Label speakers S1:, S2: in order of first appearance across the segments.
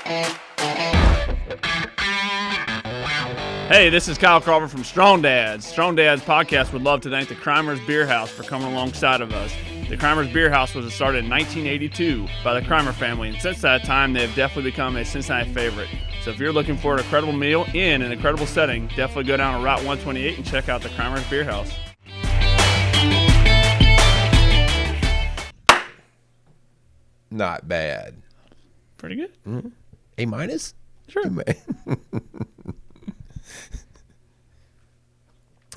S1: Hey, this is Kyle Crawford from Strong Dads. Strong Dads podcast would love to thank the Crimers Beer House for coming alongside of us. The Crimers Beer House was started in 1982 by the Crimer family, and since that time, they have definitely become a Cincinnati favorite. So if you're looking for an incredible meal in an incredible setting, definitely go down to Route 128 and check out the Crimers Beer House.
S2: Not bad.
S1: Pretty good.
S2: Mm-hmm. A minus?
S1: Sure.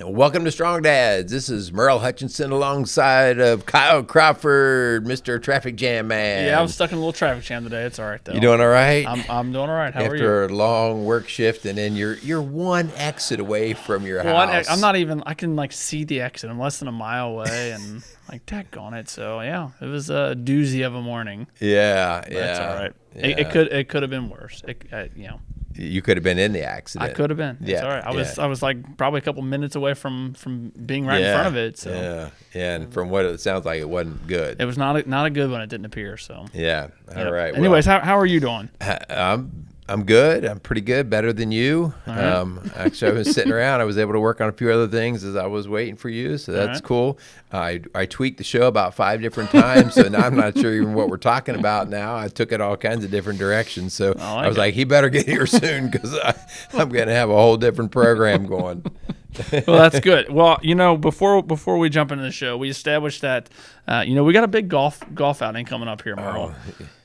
S2: Welcome to Strong Dads. This is Merle Hutchinson alongside of Kyle Crawford, Mr. Traffic Jam Man.
S1: Yeah, I was stuck in a little traffic jam today. It's all right, though.
S2: You doing all right?
S1: I'm doing all right. How are you?
S2: After a long work shift, and then you're one exit away from your house.
S1: I'm not even, I can like see the exit. I'm less than a mile away, and like, daggone it. So, yeah, it was a doozy of a morning.
S2: Yeah,
S1: But That's all right.
S2: Yeah.
S1: It could have been worse.
S2: You could have been in the accident.
S1: I could have been. It's all right. I was like probably a couple minutes away from being right in front of it. So
S2: and from what it sounds like, it wasn't good.
S1: It was not a good one. It didn't appear. So
S2: all right.
S1: Anyways, how are you doing?
S2: I'm good. I'm pretty good. Better than you.
S1: Right.
S2: Actually, I was sitting around. I was able to work on a few other things as I was waiting for you, so that's
S1: right.
S2: cool. I tweaked the show about 5 different times, so now I'm not sure even what we're talking about now. I took it all kinds of different directions, so I was like, he better get here soon because I'm going to have a whole different program going.
S1: Well, that's good. Well, before we jump into the show, we established that we got a big golf outing coming up here, Merle.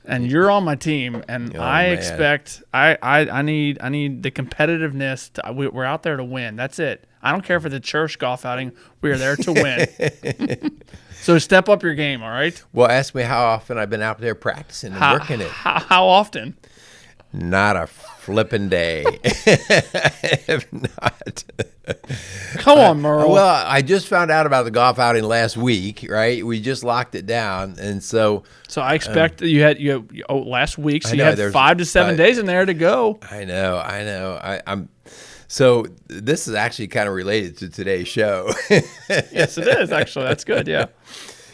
S1: And you're on my team, and I expect I need the competitiveness. We're out there to win. That's it. I don't care if it's a church golf outing. We are there to win. So step up your game, all right?
S2: Well, ask me how often I've been out there practicing and working it.
S1: How often?
S2: Not a flipping day. I have not.
S1: Come on, Merle.
S2: Well, I just found out about the golf outing last week, right? We just locked it down, and so
S1: I expect that you had last week, so you had 5 to 7 days in there to go.
S2: I know. I'm. So this is actually kind of related to today's show.
S1: Yes, it is actually. That's good. Yeah.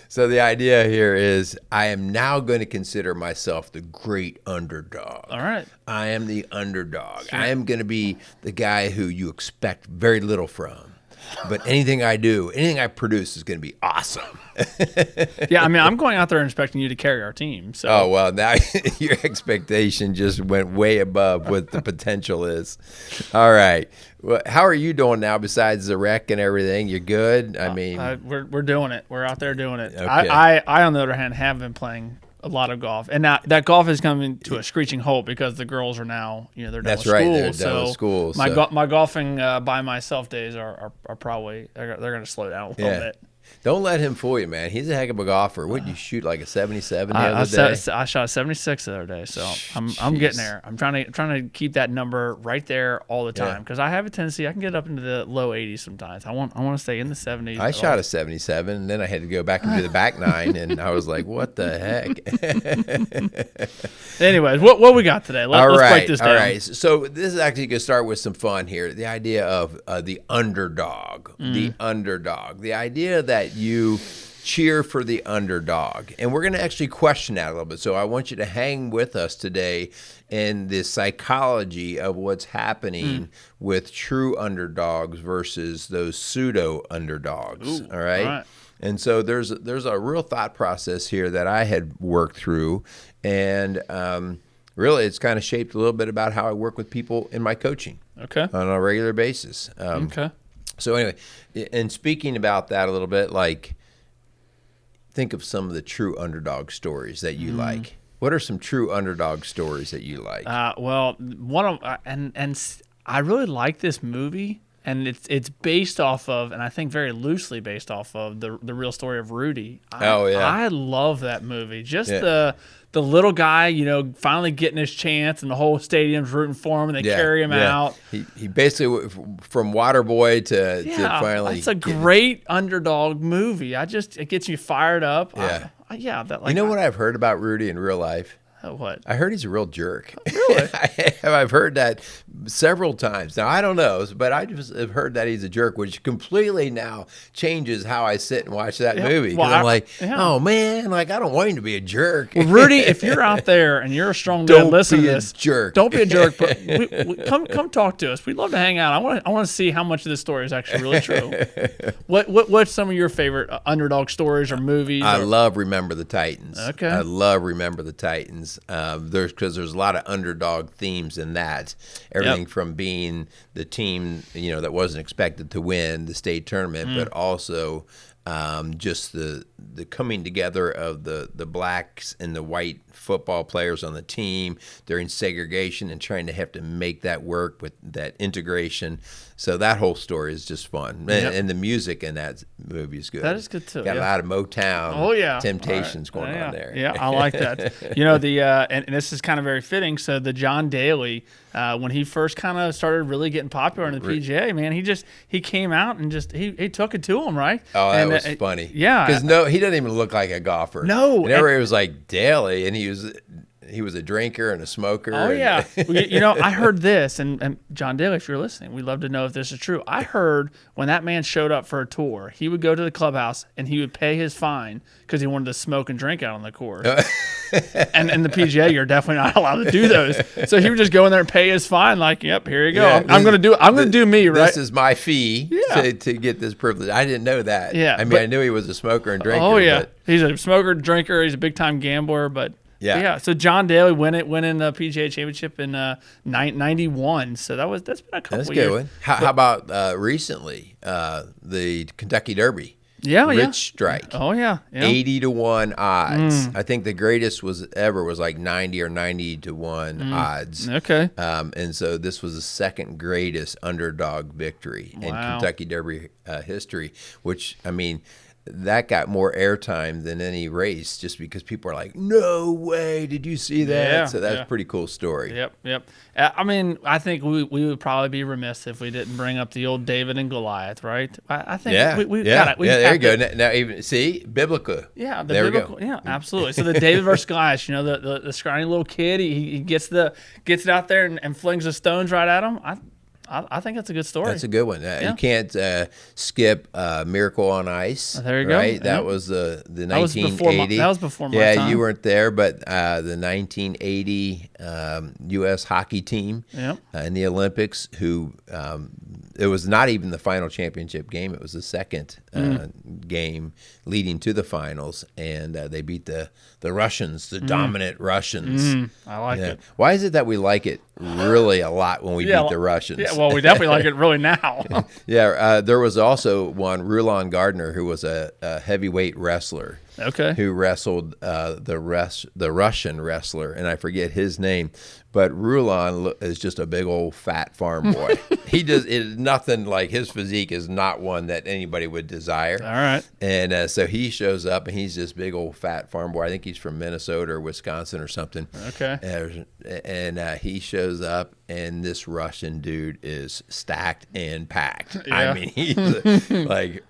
S2: So the idea here is I am now going to consider myself the great underdog.
S1: All right.
S2: I am the underdog.
S1: Sure.
S2: I am going to be the guy who you expect very little from. But anything I do, anything I produce is going to be awesome.
S1: Yeah, I mean, I'm going out there and expecting you to carry our team. So.
S2: Oh, well, now your expectation just went way above what the potential is. All right. Well, how are you doing now besides the wreck and everything? You're good? I mean.
S1: We're doing it. We're out there doing it.
S2: Okay.
S1: I, on the other hand, have been playing a lot of golf, and now that golf is coming to a screeching halt because the girls are now, they're done
S2: That's
S1: with
S2: right.
S1: school.
S2: They're done with school.
S1: My golfing by myself days are probably they're going to slow down a little bit.
S2: Don't let him fool you, man. He's a heck of a golfer. What did you shoot, like a 77 the other day?
S1: I shot a 76 the other day, so I'm getting there. I'm trying to keep that number right there all the time because I have a tendency I can get up into the low 80s sometimes. I want to stay in the 70s.
S2: I shot a 77, and then I had to go back and do the back nine, and I was like, "What the heck?"
S1: Anyways, what we got today? Let's break this down.
S2: All right. So this is actually going to start with some fun here. The idea of the underdog, the underdog, the idea that you cheer for the underdog. And we're going to actually question that a little bit. So I want you to hang with us today in the psychology of what's happening with true underdogs versus those pseudo underdogs. All right. And so there's a real thought process here that I had worked through, and really it's kind of shaped a little bit about how I work with people in my coaching on a regular basis. So anyway, and speaking about that a little bit, like think of some of the true underdog stories that you like. What are some true underdog stories that you like?
S1: Well, one of and I really like this movie. And it's based off of, and I think very loosely based off of the real story of Rudy. I love that movie. Just the little guy, finally getting his chance, and the whole stadium's rooting for him, and they carry him out.
S2: He basically from water boy to finally.
S1: It's a great underdog movie. It gets you fired up.
S2: What I've heard about Rudy in real life?
S1: What?
S2: I heard he's a real jerk.
S1: Really?
S2: I've heard that several times. Now, I don't know, but I just have heard that he's a jerk, which completely now changes how I sit and watch that movie. Because
S1: Well,
S2: I'm like,
S1: yeah.
S2: oh, man, like, I don't want him to be a jerk.
S1: Well, Rudy, if you're out there and you're a strong dad,
S2: Don't
S1: listen
S2: be
S1: to
S2: a
S1: this.
S2: jerk.
S1: Don't be a jerk. But come talk to us. We'd love to hang out. I want to see how much of this story is actually really true. What's some of your favorite underdog stories or movies?
S2: I love Remember the Titans.
S1: Okay.
S2: I love Remember the Titans. Because there's a lot of underdog themes in that. Everything from being the team, that wasn't expected to win the state tournament, but also just the coming together of the blacks and the white football players on the team during segregation and trying to have to make that work with that integration. So that whole story is just fun. And the music in that movie is good.
S1: That is good too.
S2: Got a lot of Motown Temptations going on there.
S1: Yeah, I like that. And this is kind of very fitting. So the John Daly, when he first kind of started really getting popular in the PGA, man, he came out and he took it to him, right?
S2: Oh, that was funny.
S1: Yeah.
S2: Because he doesn't even look like a golfer.
S1: No.
S2: And everybody was like, Daly, and he was a drinker and a smoker.
S1: Oh, yeah. I heard this, and John Daly, if you're listening, we'd love to know if this is true. I heard when that man showed up for a tour, he would go to the clubhouse and he would pay his fine because he wanted to smoke and drink out on the course. And in the PGA, you're definitely not allowed to do those. So he would just go in there and pay his fine, like, yep, here you go.
S2: Yeah,
S1: I'm going to do me, right?
S2: This is my fee to get this privilege. I didn't know that.
S1: Yeah,
S2: I knew he was a smoker and drinker.
S1: Oh, yeah.
S2: But
S1: He's a smoker, drinker. He's a big-time gambler, but... Yeah. So John Daly went in the PGA Championship in 91. So that's been a couple
S2: that's
S1: of
S2: good
S1: years.
S2: One. How about recently the Kentucky Derby?
S1: Yeah,
S2: Rich Strike.
S1: Oh yeah.
S2: 80-1 odds. I think the greatest was like 90 or 90-1 odds.
S1: Okay.
S2: And so this was the second greatest underdog victory in Kentucky Derby history, which that got more airtime than any race just because people are like, no way, did you see that?
S1: Yeah,
S2: so that's a pretty cool story.
S1: Yep. I think we would probably be remiss if we didn't bring up the old David and Goliath, right? I think we got it.
S2: There you go. Now even see, biblical.
S1: Yeah,
S2: biblical.
S1: Yeah, absolutely. So the David versus Goliath, the scrawny little kid, he gets it out there and flings the stones right at him. I think that's a good story.
S2: That's a good one. You can't skip Miracle on Ice.
S1: There you go.
S2: Right? That was the 1980.
S1: That was before my time.
S2: Yeah, you weren't there, but the 1980 U.S. hockey team in the Olympics, who it was not even the final championship game. It was the second game leading to the finals, and they beat the Russians, the dominant Russians.
S1: I like it.
S2: Why is it that we like it really a lot when we beat the Russians?
S1: Yeah, well, we definitely like it really now.
S2: There was also one, Rulon Gardner, who was a heavyweight wrestler.
S1: Okay.
S2: Who wrestled the Russian wrestler, and I forget his name, but Rulon is just a big old fat farm boy. He does it is nothing like his physique is not one that anybody would desire.
S1: All right.
S2: And so he shows up, and he's this big old fat farm boy. I think he's from Minnesota or Wisconsin or something.
S1: Okay.
S2: And he shows up, and this Russian dude is stacked and packed.
S1: Yeah.
S2: He's like,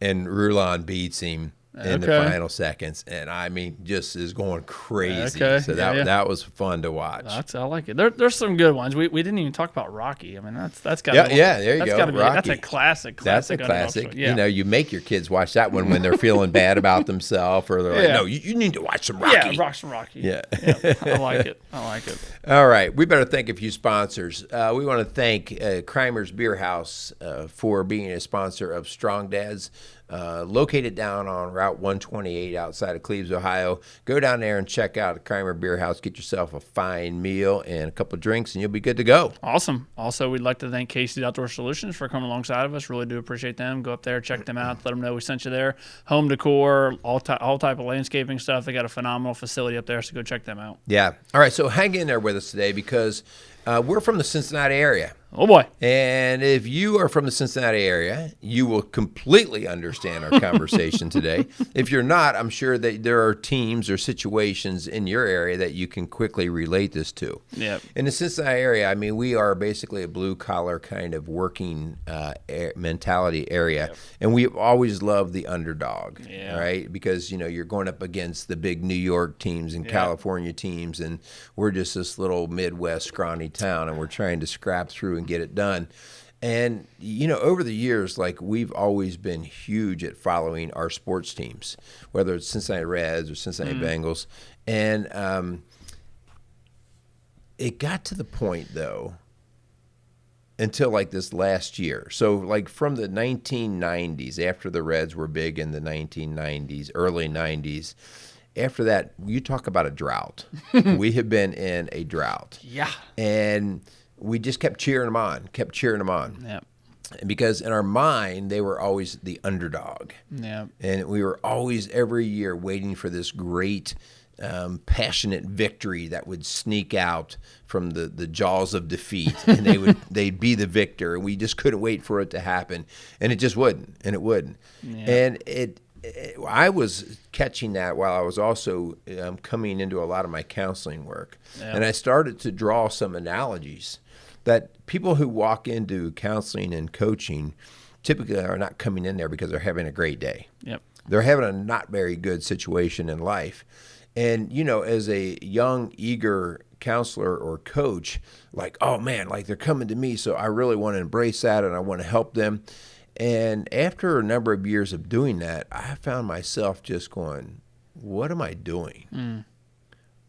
S2: and Rulon beats him in the final seconds, and just is going crazy.
S1: Okay.
S2: So that was fun to watch.
S1: I like it. There's some good ones. We didn't even talk about Rocky. That's got
S2: there you go.
S1: That's a classic.
S2: That's a classic.
S1: Yeah.
S2: You make your kids watch that one when they're feeling bad about themselves, or they're like, no, you need to watch some Rocky.
S1: Yeah, watch some Rocky.
S2: Yeah.
S1: I like it.
S2: All right, we better thank a few sponsors. We want to thank Kreimer's Beer House for being a sponsor of Strong Dads. Located down on Route 128 outside of Cleves, Ohio. Go down there and check out the Kreimer Beer House. Get yourself a fine meal and a couple of drinks, and you'll be good to go.
S1: Awesome. Also, we'd like to thank Casey's Outdoor Solutions for coming alongside of us. Really do appreciate them. Go up there, check them out, let them know we sent you there. Home decor, all type of landscaping stuff. They got a phenomenal facility up there, so go check them out.
S2: Yeah. All right, so hang in there with us today because We're from the Cincinnati area.
S1: Oh, boy.
S2: And if you are from the Cincinnati area, you will completely understand our conversation today. If you're not, I'm sure that there are teams or situations in your area that you can quickly relate this to.
S1: Yep.
S2: In the Cincinnati area, I mean, we are basically a blue-collar kind of working mentality area. Yep. And we've always loved the underdog, right? Because, you're going up against the big New York teams and California teams, and we're just this little Midwest scrawny town, and we're trying to scrap through and get it done. And over the years, like, we've always been huge at following our sports teams, whether it's Cincinnati Reds or Cincinnati Bengals. And it got to the point, though, until like this last year. So like from the 1990s, after the Reds were big in the 1990s, early 90s, after that, you talk about a drought. We have been in a drought.
S1: Yeah.
S2: And we just kept cheering them on.
S1: Yep.
S2: Because in our mind, they were always the underdog.
S1: Yep. And
S2: we were always, every year, waiting for this great, passionate victory that would sneak out from the jaws of defeat, and they'd be the victor. And we just couldn't wait for it to happen. And it just wouldn't, and it wouldn't. Yep. And I was catching that while I was also coming into a lot of my counseling work. Yep. And I started to draw some analogies that people who walk into counseling and coaching typically are not coming in there because they're having a great day.
S1: Yep.
S2: They're having a not very good situation in life. And, as a young, eager counselor or coach, like, oh, man, like they're coming to me, so I really want to embrace that and I want to help them. And after a number of years of doing that, I found myself just going, what am I doing?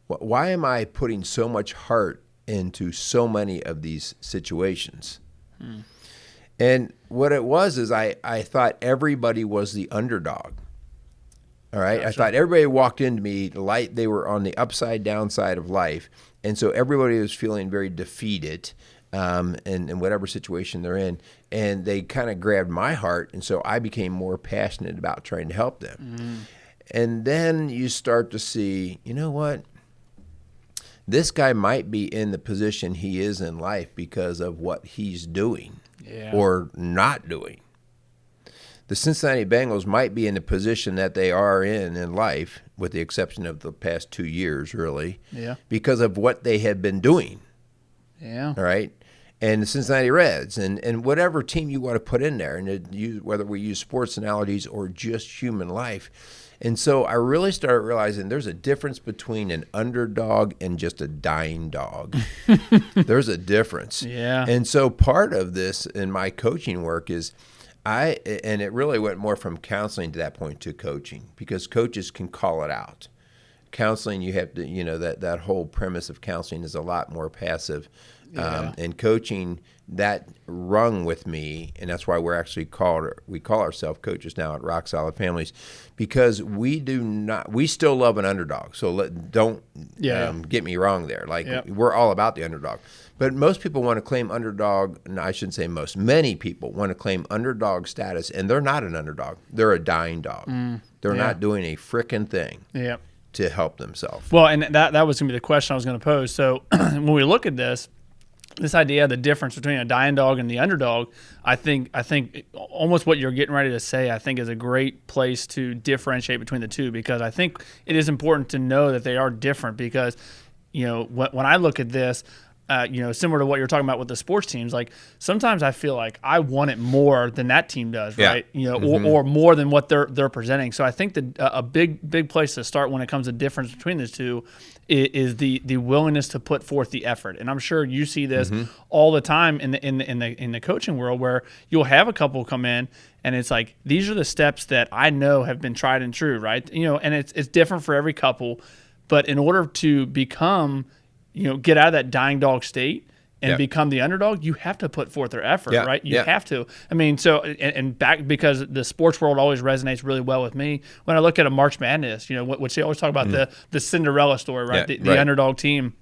S2: Why am I putting so much heart into so many of these situations? And what it was is I thought everybody was the underdog. All right. Gotcha. I thought everybody walked into me like they were on the upside down side of life. And so everybody was feeling very defeated in whatever situation they're in. And they kind of grabbed my heart. And so I became more passionate about trying to help them. And then you start to see, you know what? This guy might be in the position he is in life because of what he's doing or not doing. The Cincinnati Bengals might be in the position that they are in life, with the exception of the past 2 years, really, because of what they have been doing. Yeah. All right. And the Cincinnati Reds and whatever team you want to put in there, and whether we use sports analogies or just human life. And so I really started realizing there's a difference between an underdog and just a dying dog. There's a difference. Yeah. And so part of this in my coaching work is and it really went more from counseling to that point to coaching, because coaches can call it out. Counseling, you have to, that whole premise of counseling is a lot more passive. And coaching, that rung with me, and that's why we call ourselves coaches now at Rock Solid Families, because we still love an underdog. So don't get me wrong there. Like, we're all about the underdog. But most people want to claim underdog, no, I shouldn't say most, many people want to claim underdog status, and they're not an underdog. They're a dying dog. They're not doing a frickin' thing to help themselves.
S1: Well, and that was going to be the question I was going to pose. So when we look at this idea of the difference between a dying dog and the underdog, I think almost what you're getting ready to say, I think, is a great place to differentiate between the two, because I think it is important to know that they are different. Because, when I look at this, similar to what you're talking about with the sports teams, like sometimes I feel like I want it more than that team does, right? Or more than what they're presenting. So I think that a big place to start when it comes to difference between the two is the willingness to put forth the effort. And I'm sure you see this all the time in the coaching world, where you'll have a couple come in and it's like, these are the steps that I know have been tried and true, right? And it's different for every couple, but in order to become, get out of that dying dog state and become the underdog, you have to put forth their effort, right? You have to. I mean, so, and back, because the sports world always resonates really well with me when I look at a March Madness, which they always talk about the Cinderella story, right? The underdog team.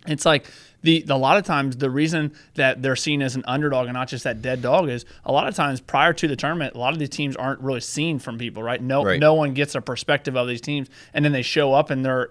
S1: It's like a lot of times the reason that they're seen as an underdog and not just that dead dog is a lot of times prior to the tournament, a lot of these teams aren't really seen from people, right? No one gets a perspective of these teams, and then they show up and they're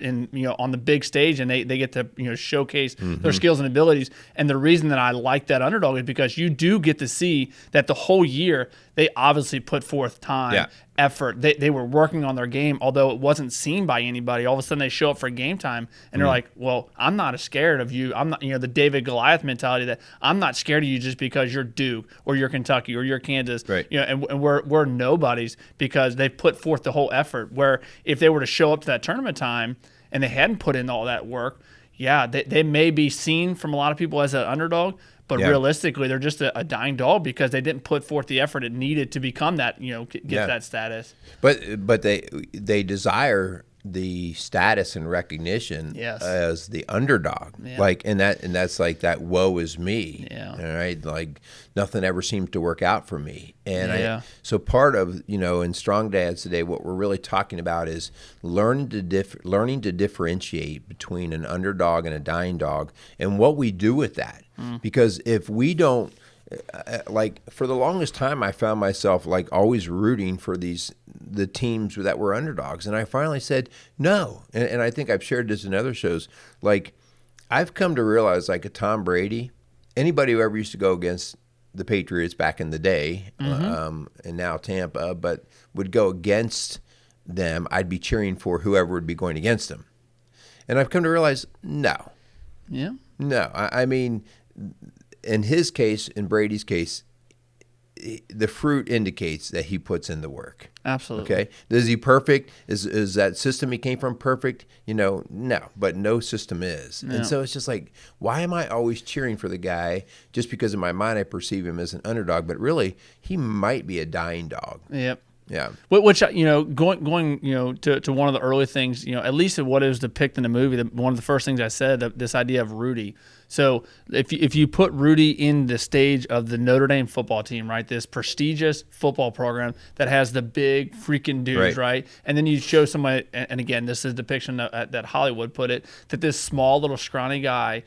S1: on the big stage and they get to showcase their skills and abilities. And the reason that I like that underdog is because you do get to see that the whole year they obviously put forth time, effort. They were working on their game, although it wasn't seen by anybody. All of a sudden they show up for game time and they're like, well, I'm not as scared of you. I'm not, the David Goliath mentality that I'm not scared of you just because you're Duke or you're Kentucky or you're Kansas.
S2: Right.
S1: And we're nobodies because they've put forth the whole effort. Where if they were to show up to that tournament time and they hadn't put in all that work, they may be seen from a lot of people as an underdog. But realistically, they're just a dying dog because they didn't put forth the effort it needed to become that, get that status.
S2: But they desire the status and recognition as the underdog. And that's like that woe is me. All right. Like nothing ever seems to work out for me. And so part of, in Strong Dads today, what we're really talking about is learning to differentiate between an underdog and a dying dog and what we do with that. Because if we don't, for the longest time, I found myself always rooting for the teams that were underdogs. And I finally said, no. And I think I've shared this in other shows. I've come to realize a Tom Brady, anybody who ever used to go against the Patriots back in the day, and now Tampa, but would go against them, I'd be cheering for whoever would be going against them. And I've come to realize, no.
S1: Yeah.
S2: No. I mean, in his case, in Brady's case, the fruit indicates that he puts in the work.
S1: Absolutely.
S2: Okay. Is he perfect? Is that system he came from perfect? No. But no system is. No. And so it's just why am I always cheering for the guy just because in my mind I perceive him as an underdog, but really he might be a dying dog.
S1: Yep.
S2: Yeah.
S1: Which going to one of the early things, at least what it was depicted in the movie, one of the first things I said, this idea of Rudy. So if you put Rudy in the stage of the Notre Dame football team, right, this prestigious football program that has the big freaking dudes, right? And then you show somebody, and again, this is a depiction that Hollywood put it, that this small little scrawny guy,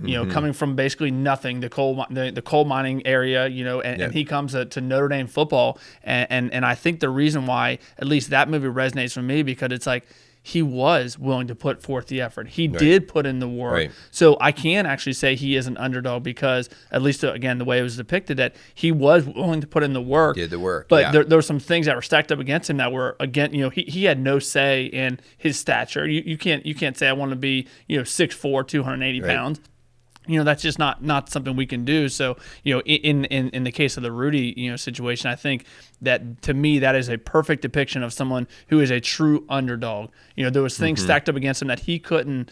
S1: coming from basically nothing, the coal mining area, and he comes to Notre Dame football, and I think the reason why at least that movie resonates with me because it's he was willing to put forth the effort. He did put in the work. Right. So I can actually say he is an underdog because, at least again, the way it was depicted, that he was willing to put in the work.
S2: Did the work.
S1: But there were some things that were stacked up against him that were, again, he had no say in his stature. You can't say I want to be 6'4", 280 pounds. That's just not something we can do. So, in the case of the Rudy, situation, I think that to me that is a perfect depiction of someone who is a true underdog. There was things stacked up against him that he couldn't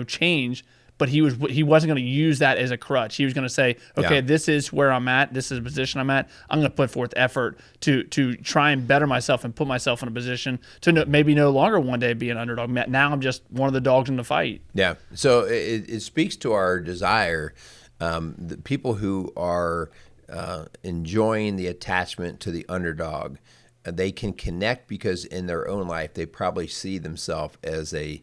S1: change, but he wasn't going to use that as a crutch. He was going to say, okay, this is where I'm at. This is the position I'm at. I'm going to put forth effort to try and better myself and put myself in a position to maybe no longer one day be an underdog. Now I'm just one of the dogs in the fight. Yeah.
S2: So it speaks to our desire, the people who are enjoying the attachment to the underdog, they can connect because in their own life they probably see themselves as a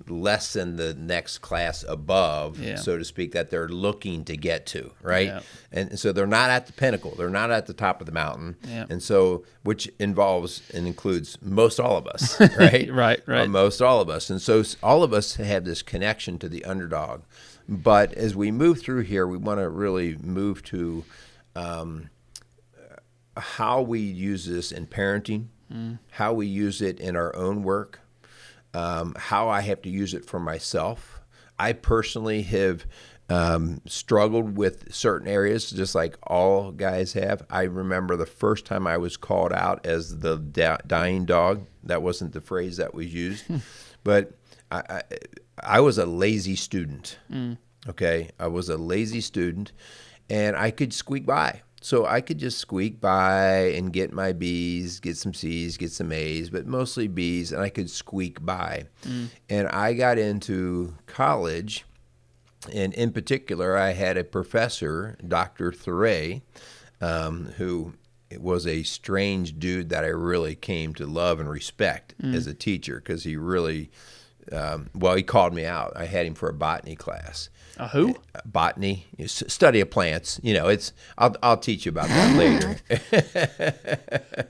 S2: less than the next class above, so to speak, that they're looking to get to, right? Yeah. And so they're not at the pinnacle. They're not at the top of the mountain. Yeah. And so, which involves and includes most all of us, right?
S1: right.
S2: Most all of us. And so all of us have this connection to the underdog. But as we move through here, we want to really move to how we use this in parenting, how we use it in our own work, how I have to use it for myself. I personally have struggled with certain areas, just like all guys have. I remember the first time I was called out as the dying dog. That wasn't the phrase that was used, but I was a lazy student. Okay, I was a lazy student, and I could squeak by. So I could just squeak by and get my B's, get some C's, get some A's, but mostly B's, and I could squeak by. And I got into college, and in particular, I had a professor, Dr. Thuray, who was a strange dude that I really came to love and respect as a teacher because he really Well, he called me out. I had him for a botany class.
S1: A who?
S2: Botany, study of plants. It's. I'll teach you about that later.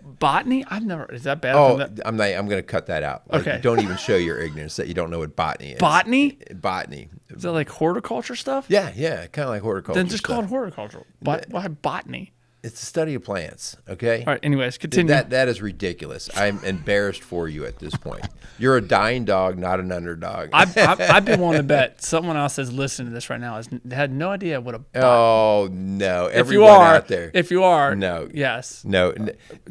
S1: Botany? I've never. Is that bad?
S2: Oh, I'm going to cut that out.
S1: Okay.
S2: Don't even show your ignorance that you don't know what botany is.
S1: Botany?
S2: Botany.
S1: Is that like horticulture stuff?
S2: Yeah, kind of like horticulture.
S1: Then just call it horticulture. Why botany?
S2: It's the study of plants, okay?
S1: All right, anyways, continue.
S2: That is ridiculous. I'm embarrassed for you at this point. You're a dying dog, not an underdog.
S1: I've been willing to bet someone else that's listening to this right now has had no idea what a botany.
S2: Oh, no. Everyone out there.
S1: If you are.
S2: No.
S1: Yes.
S2: No.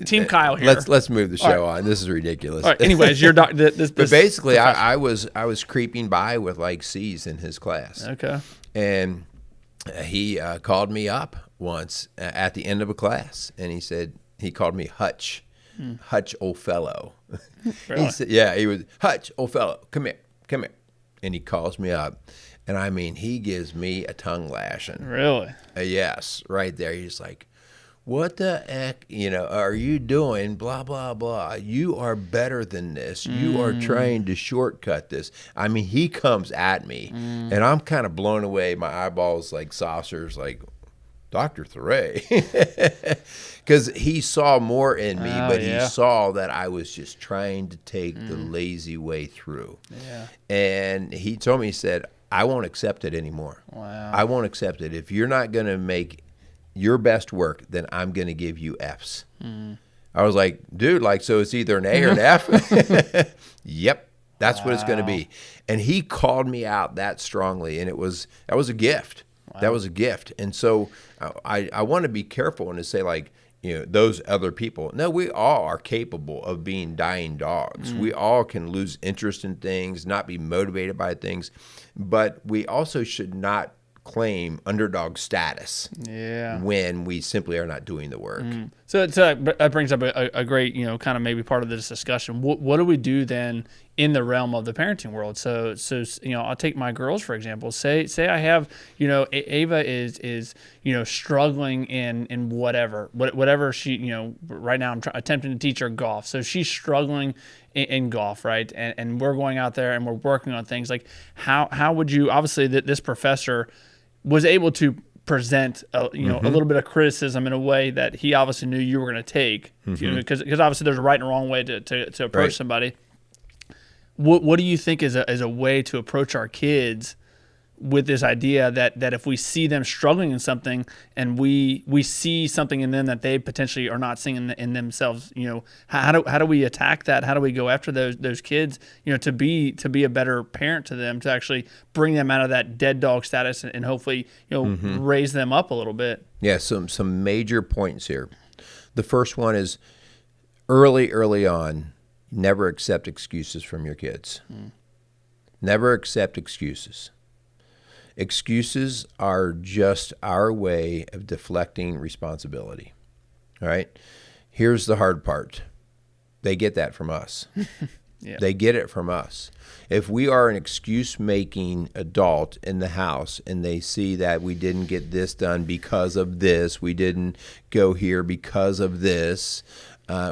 S1: Team Kyle here.
S2: Let's move the show on. This is ridiculous.
S1: All right, anyways, your but
S2: basically, I was creeping by with like C's in his class.
S1: Okay.
S2: And he called me up once at the end of a class, and he called me Hutch. Hutch, old fellow.
S1: Really?
S2: He said, yeah, he was, Hutch, old fellow, come here. And he calls me up, and I mean, he gives me a tongue lashing.
S1: Really?
S2: Yes, right there. He's like, what the heck, are you doing? Blah, blah, blah. You are better than this. You are trying to shortcut this. I mean, he comes at me, and I'm kind of blown away. My eyeballs like saucers, like, Dr. Thuray. Because he saw more in me, but he saw that I was just trying to take the lazy way through.
S1: Yeah.
S2: And he told me, he said, I won't accept it anymore.
S1: Wow.
S2: I won't accept it. If you're not going to make your best work, then I'm going to give you Fs. I was like, dude, so it's either an A or an F? Yep, that's what it's going to be. And he called me out that strongly, and that was a gift. Wow. That was a gift. And so I want to be careful and to say, those other people. No, we all are capable of being dying dogs. We all can lose interest in things, not be motivated by things, but we also should not claim underdog status when we simply are not doing the work.
S1: So that brings up a great, kind of maybe part of this discussion. What do we do then in the realm of the parenting world? So I'll take my girls, for example. Say I have, Ava is struggling in whatever she, right now I'm attempting to teach her golf. So she's struggling in golf, right? And we're going out there and we're working on things. Like how would you, obviously this professor was able to present a little bit of criticism in a way that he obviously knew you were going to take, because obviously there's a right and a wrong way to approach somebody. What do you think is a way to approach our kids with this idea that if we see them struggling in something and we see something in them that they potentially are not seeing in themselves, how do we attack that? How do we go after those kids, to be a better parent to them, to actually bring them out of that dead dog status and hopefully, raise them up a little bit?
S2: Yeah, some major points here. The first one is early on, never accept excuses from your kids. Never accept excuses. Excuses are just our way of deflecting responsibility. All right? Here's the hard part. They get that from us.
S1: Yeah.
S2: They get it from us. If we are an excuse-making adult in the house and they see that we didn't get this done because of this, we didn't go here because of this,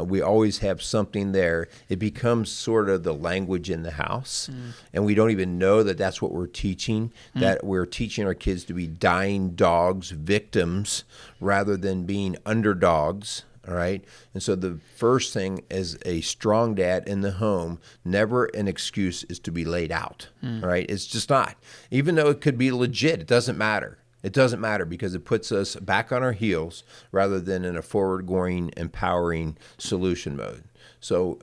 S2: we always have something there. It becomes sort of the language in the house, and we don't even know that that's what we're teaching, that we're teaching our kids to be dying dogs, victims, rather than being underdogs, all right? And so the first thing as a strong dad in the home, never an excuse is to be laid out, all right? It's just not. Even though it could be legit, it doesn't matter. It doesn't matter because it puts us back on our heels rather than in a forward-going, empowering solution mode. So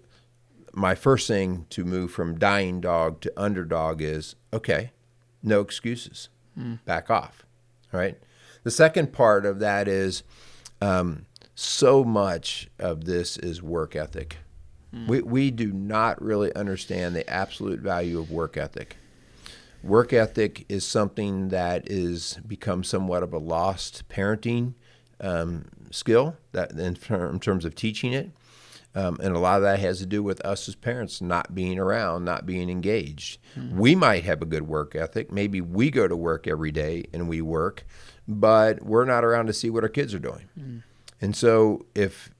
S2: my first thing to move from dying dog to underdog is, okay, no excuses. Back off, all right? The second part of that is so much of this is work ethic. We do not really understand the absolute value of work ethic. Work ethic is something that is become somewhat of a lost parenting skill that in terms of teaching it. And a lot of that has to do with us as parents not being around, not being engaged. We might have a good work ethic. Maybe we go to work every day and we work, but we're not around to see what our kids are doing. And so if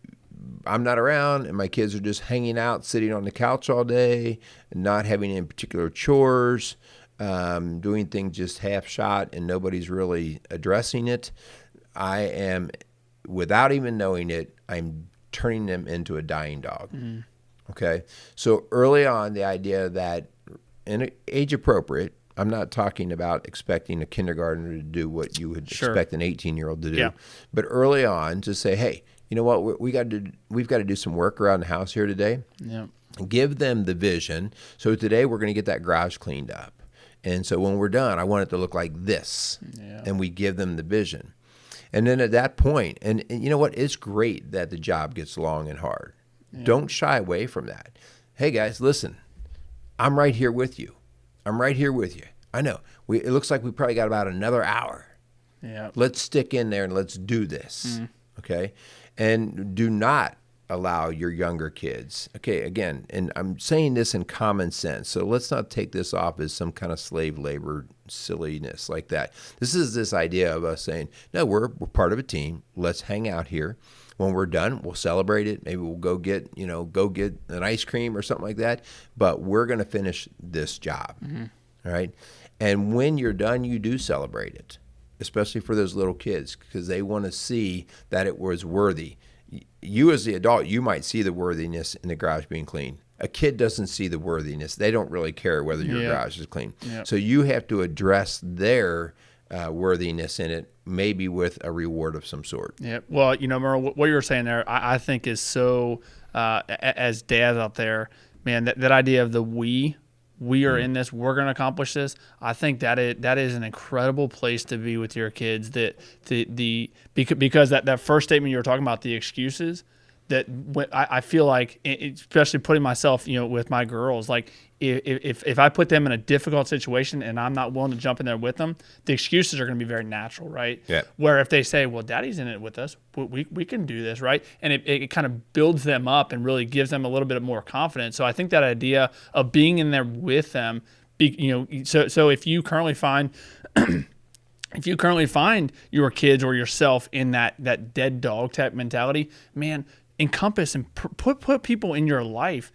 S2: I'm not around and my kids are just hanging out, sitting on the couch all day, and not having any particular chores, doing things just half shot and nobody's really addressing it, I am, without even knowing it, I'm turning them into a dying dog. Mm. Okay? So early on, the idea that, and age appropriate, I'm not talking about expecting a kindergartner to do what you would expect an 18-year-old to do, but early on to say, hey, you know what, we've got to do some work around the house here today. Yeah. Give them the vision. So today we're going to get that garage cleaned up. And so when we're done, I want it to look like this. Yeah. And we give them the vision. And then at that point, and you know what, it's great that the job gets long and hard. Yeah. Don't shy away from that. Hey guys, listen, I'm right here with you. I'm right here with you. I know. It looks like we probably got about another hour. Yeah. Let's stick in there and let's do this. Mm. Okay? And do not allow your younger kids. Okay, again, and I'm saying this in common sense. So let's not take this off as some kind of slave labor silliness like that. This is this idea of us saying, no, we're part of a team. Let's hang out here. When we're done, we'll celebrate it. Maybe we'll go get an ice cream or something like that. But we're going to finish this job. Mm-hmm. All right. And when you're done, you do celebrate it, especially for those little kids, because they want to see that it was worthy. You as the adult, you might see the worthiness in the garage being clean. A kid doesn't see the worthiness. They don't really care whether your garage is clean. Yep. So you have to address their worthiness in it, maybe with a reward of some sort.
S1: Yeah. Well, Merle, what you were saying there, I think is so, as dads out there, man, that idea of the we are in this, we're going to accomplish this. I think that is an incredible place to be with your kids. Because that first statement you were talking about, the excuses, that I feel like, especially putting myself, with my girls, like if I put them in a difficult situation and I'm not willing to jump in there with them, the excuses are going to be very natural, right? Yeah. Where if they say, well, Daddy's in it with us, we can do this, right? And it kind of builds them up and really gives them a little bit more confidence. So I think that idea of being in there with them, so if you currently find your kids or yourself in that dead dog type mentality, man, encompass and put people in your life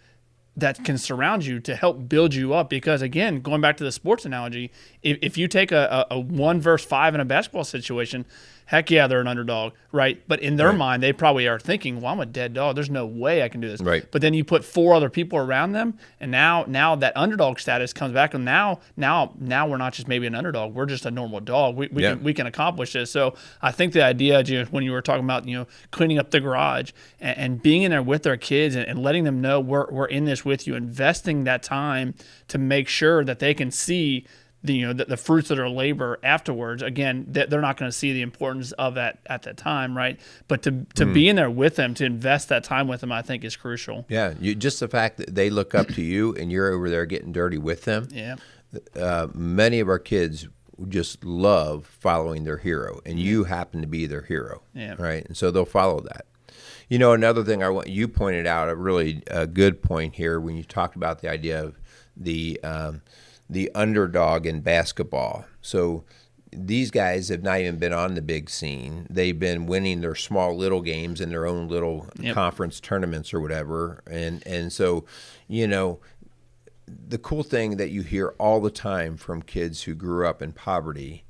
S1: that can surround you to help build you up. Because again, going back to the sports analogy, if you take a 1 versus 5 in a basketball situation, heck yeah, they're an underdog, right? But in their mind, they probably are thinking, well, I'm a dead dog. There's no way I can do this. Right. But then you put 4 other people around them, and now that underdog status comes back, and now we're not just maybe an underdog. We're just a normal dog. We can accomplish this. So I think the idea, when you were talking about cleaning up the garage and being in there with their kids and letting them know we're in this with you, investing that time to make sure that they can see the fruits of their labor afterwards. Again, they're not going to see the importance of that at that time, right? But to be in there with them, to invest that time with them, I think is crucial.
S2: Yeah, just the fact that they look up to you and you're over there getting dirty with them. Yeah. Many of our kids just love following their hero, and you happen to be their hero, right? And so they'll follow that. Another thing you pointed out, a really good point here when you talked about the idea of the underdog in basketball. So these guys have not even been on the big scene. They've been winning their small little games in their own little conference tournaments or whatever. And so, the cool thing that you hear all the time from kids who grew up in poverty,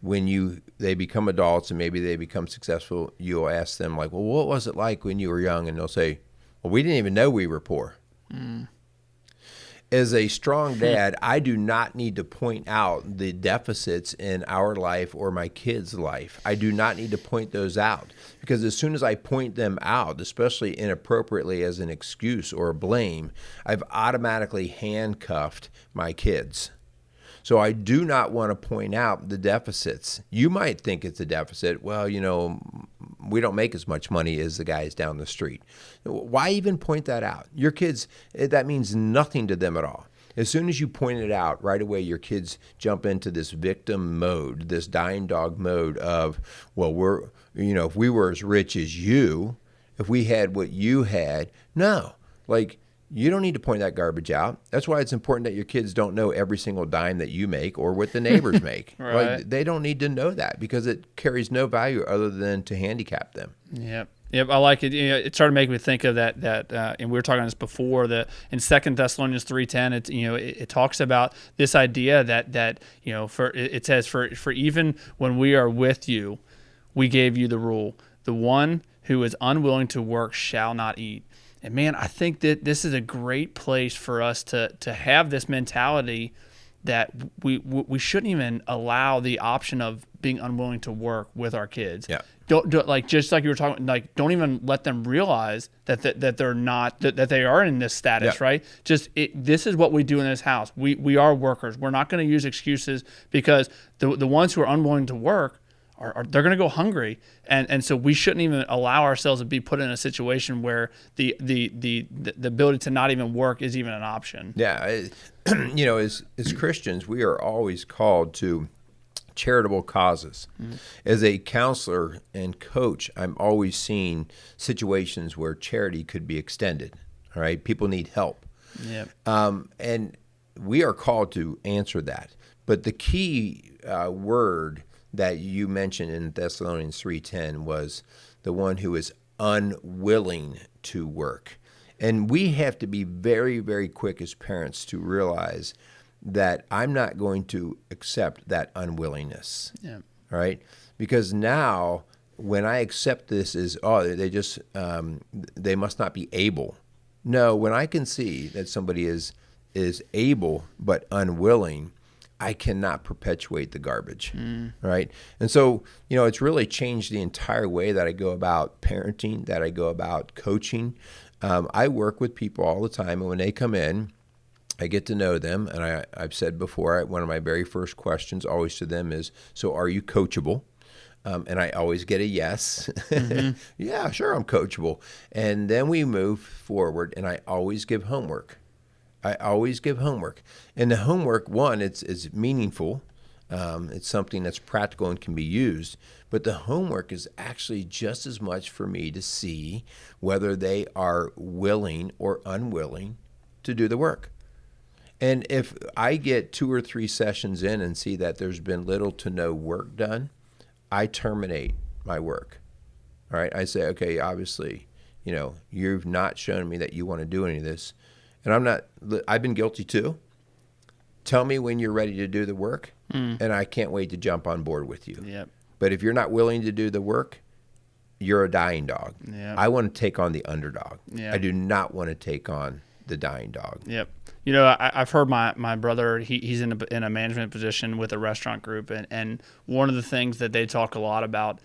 S2: when they become adults and maybe they become successful, you'll ask them like, well, what was it like when you were young? And they'll say, well, we didn't even know we were poor. Mm. As a strong dad, I do not need to point out the deficits in our life or my kids' life. I do not need to point those out, because as soon as I point them out, especially inappropriately as an excuse or a blame, I've automatically handcuffed my kids. So I do not want to point out the deficits. You might think it's a deficit. Well, we don't make as much money as the guys down the street. Why even point that out? Your kids, that means nothing to them at all. As soon as you point it out, right away your kids jump into this victim mode, this dying dog mode of, well, if we were as rich as you, if we had what you had, no. You don't need to point that garbage out. That's why it's important that your kids don't know every single dime that you make or what the neighbors make. Right. They don't need to know that, because it carries no value other than to handicap them.
S1: Yep. Yep, I like it. It started making me think of that. And we were talking about this before. That in 2 Thessalonians 3:10, it talks about this idea that it says for even when we are with you, we gave you the rule: the one who is unwilling to work shall not eat. And man, I think that this is a great place for us to have this mentality that we shouldn't even allow the option of being unwilling to work with our kids.
S2: Yeah.
S1: Don't like, just like you were talking, like, don't even let them realize that they're not, that they are in this status, right? This is what we do in this house. We are workers. We're not going to use excuses, because the ones who are unwilling to work they're going to go hungry, and so we shouldn't even allow ourselves to be put in a situation where the ability to not even work is even an option.
S2: Yeah, as Christians, we are always called to charitable causes. Mm-hmm. As a counselor and coach, I'm always seeing situations where charity could be extended. All right, people need help.
S1: Yeah.
S2: And we are called to answer that. But the key word that you mentioned in Thessalonians 3:10 was the one who is unwilling to work. And we have to be very, very quick as parents to realize that I'm not going to accept that unwillingness. Yeah. All right? Because now when I accept this as, they must not be able. No, when I can see that somebody is able but unwilling, I cannot perpetuate the garbage, right? And so, it's really changed the entire way that I go about parenting, that I go about coaching. I work with people all the time, and when they come in, I get to know them. And I've said before, one of my very first questions always to them is, so are you coachable? And I always get a yes. Mm-hmm. Yeah, sure, I'm coachable. And then we move forward, and I always give homework. And the homework, one, it's meaningful. It's something that's practical and can be used. But the homework is actually just as much for me to see whether they are willing or unwilling to do the work. And if I get 2 or 3 sessions in and see that there's been little to no work done, I terminate my work. All right? I say, okay, obviously, you've not shown me that you want to do any of this. And I've been guilty too. Tell me when you're ready to do the work, and I can't wait to jump on board with you. Yep. But if you're not willing to do the work, you're a dying dog. Yep. I want to take on the underdog. Yep. I do not want to take on the dying dog.
S1: Yep. I've heard my brother, he's in a management position with a restaurant group, and one of the things that they talk a lot about,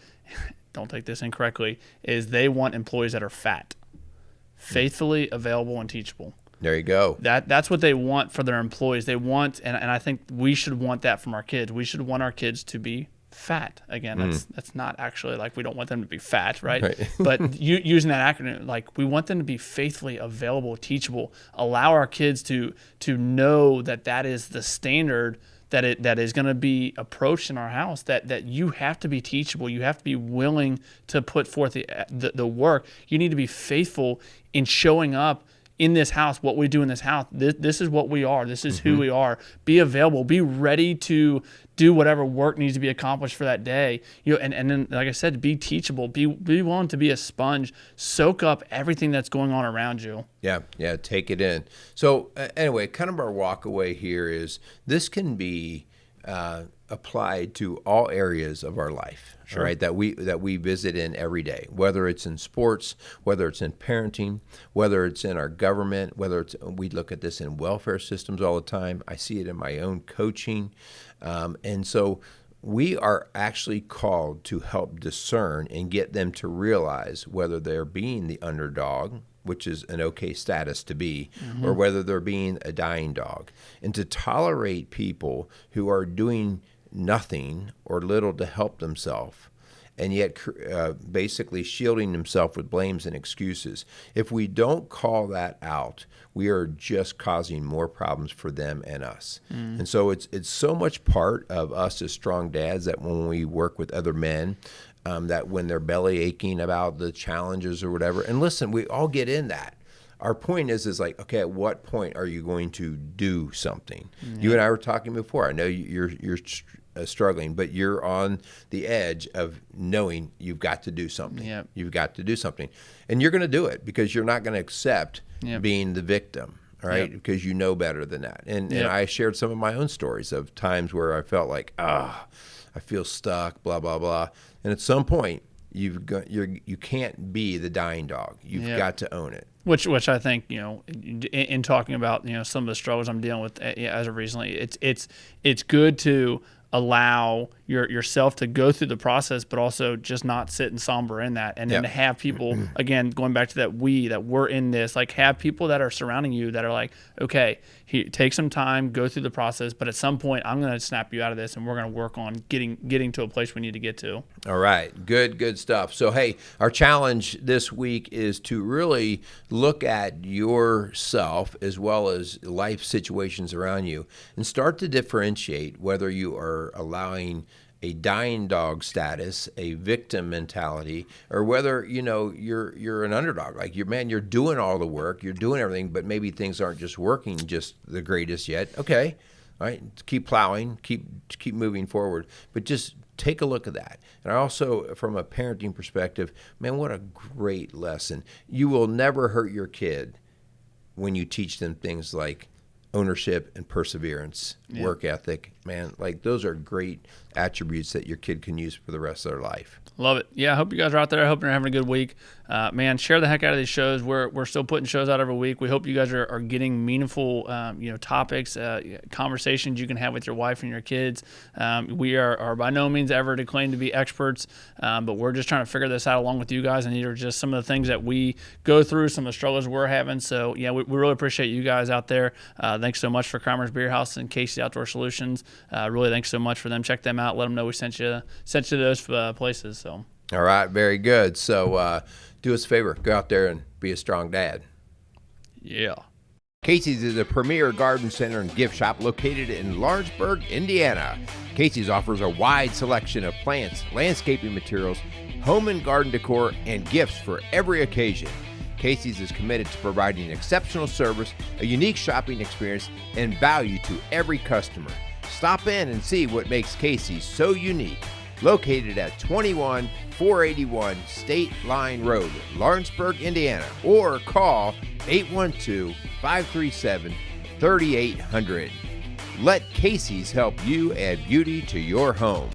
S1: don't take this incorrectly, is they want employees that are fat, faithfully available, and teachable.
S2: There you go.
S1: That's what they want for their employees. They want, and I think we should want that from our kids. We should want our kids to be fat. Again, that's not actually like we don't want them to be fat, right? But using that acronym, like, we want them to be faithfully available, teachable. Allow our kids to know that is the standard that is going to be approached in our house. That you have to be teachable. You have to be willing to put forth the work. You need to be faithful in showing up in this house, what we do in this house. This is what we are. This is who we are. Be available. Be ready to do whatever work needs to be accomplished for that day. And then, like I said, be teachable. Be willing to be a sponge. Soak up everything that's going on around you.
S2: Yeah, take it in. So anyway, kind of our walk away here is this can be applied to all areas of our life, sure, right? That we visit in every day, whether it's in sports, whether it's in parenting, whether it's in our government, we look at this in welfare systems all the time. I see it in my own coaching, and so we are actually called to help discern and get them to realize whether they're being the underdog, which is an okay status to be, or whether they're being a dying dog, and to tolerate people who are doing nothing or little to help themselves, and yet basically shielding themselves with blames and excuses. If we don't call that out, we are just causing more problems for them and us. And so it's so much part of us as strong dads that when we work with other men, that when they're belly aching about the challenges or whatever, and listen, we all get in that. Our point is like, okay, at what point are you going to do something? You and I were talking before. I know you're struggling, but you're on the edge of knowing you've got to do something.
S1: Yep.
S2: You've got to do something. And you're going to do it because you're not going to accept being the victim. All right, because you know better than that. And I shared some of my own stories of times where I felt like, I feel stuck, blah, blah, blah. And at some point, you can't be the dying dog. You've got to own it.
S1: Which I think, in talking about, some of the struggles I'm dealing with as of recently, it's good to allow yourself to go through the process, but also just not sit and somber in that. And then to have people, again, going back to that we're in this, like have people that are surrounding you that are like, okay, take some time, go through the process, but at some point I'm going to snap you out of this and we're going to work on getting to a place we need to get to.
S2: All right. Good stuff. So, hey, our challenge this week is to really look at yourself as well as life situations around you and start to differentiate whether you are allowing a dying dog status, a victim mentality, or whether you're an underdog. Like you're doing all the work, you're doing everything, but maybe things aren't just working just the greatest yet. Okay, all right, keep plowing, keep moving forward, but just take a look at that. And also, from a parenting perspective, man, what a great lesson! You will never hurt your kid when you teach them things like ownership and perseverance, work ethic, man, like those are great attributes that your kid can use for the rest of their life.
S1: Love it. Yeah, I hope you guys are out there. I hope you're having a good week. Man, share the heck out of these shows. We're still putting shows out every week. We hope you guys are getting meaningful, topics, conversations you can have with your wife and your kids. We are by no means ever to claim to be experts, but we're just trying to figure this out along with you guys. And these are just some of the things that we go through, some of the struggles we're having. So, yeah, we really appreciate you guys out there. Thanks so much for Kramer's Beer House and Casey's Outdoor Solutions. Really, thanks so much for them. Check them out. Let them know we sent you to those places. So.
S2: All right, very good. So do us a favor, go out there and be a strong dad.
S1: Yeah.
S2: Casey's is a premier garden center and gift shop located in Lawrenceburg, Indiana. Casey's offers a wide selection of plants, landscaping materials, home and garden decor, and gifts for every occasion. Casey's is committed to providing exceptional service, a unique shopping experience, and value to every customer. Stop in and see what makes Casey's so unique. Located at 21481 State Line Road, Lawrenceburg, Indiana, or call 812-537-3800. Let Casey's help you add beauty to your home.